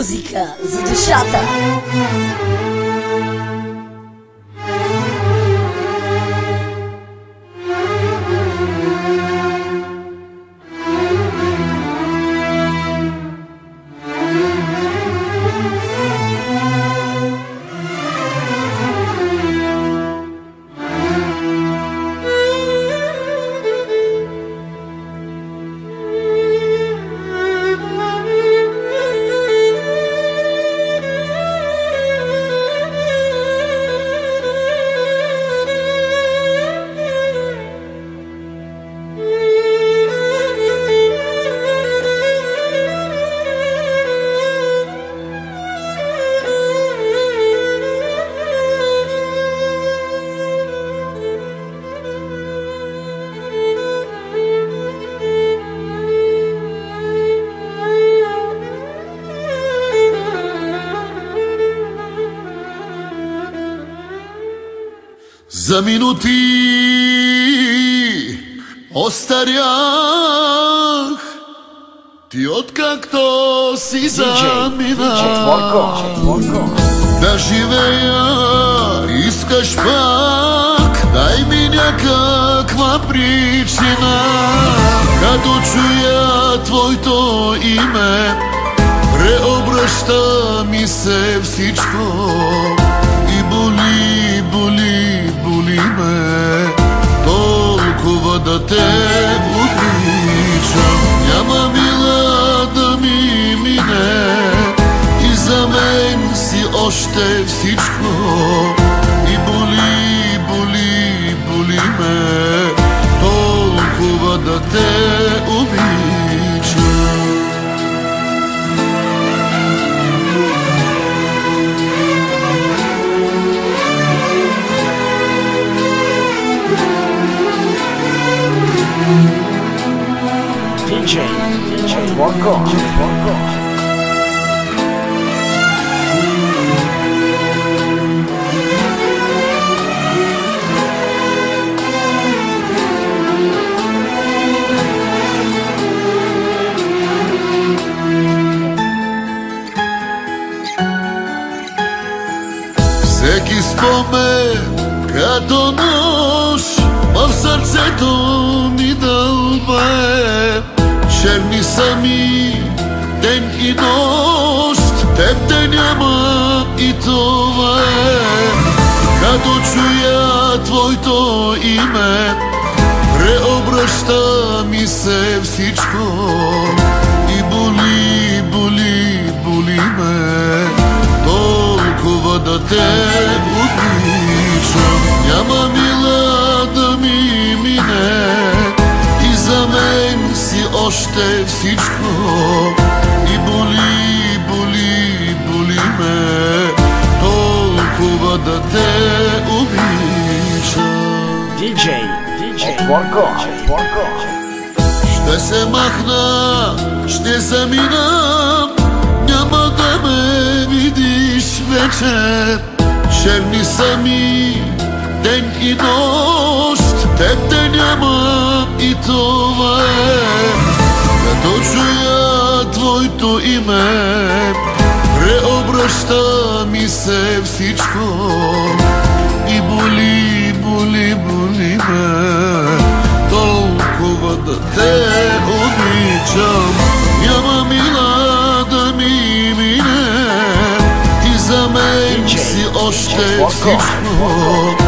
Музика за душата. За минути остарях, ти откакто си замина. Да живея искаш пак, дай ми някаква причина. Като чуя твоето име, преобръща ми се всичко. И боли, боли, боли ме толкова да те обичам. Няма мила да ми мине и за мен си още всичко. И боли, боли, боли ме толкова да те обичам. DJ Отворко. Всеки спомен като нож в сърцето ми дълбае. Черни са ми ден и нощ, теб те няма и това е. Като чуя твоето име, преобръща ми се всичко. И боли, боли, боли ме толкова да те обичам. Няма мила да ми мине и за мен си още всичко. И боли, боли, боли ме толкова да те обичам. DJ Отворко. Ще се махна, ще замина, няма да ме видиш вече. Черни са ми ден и нощ, теб те няма и това е. Като чуя твоето име, преобръща ми се всичко. И боли, боли, боли ме толкова да те обичам. Няма мила да ми мине и за мен си още всичко.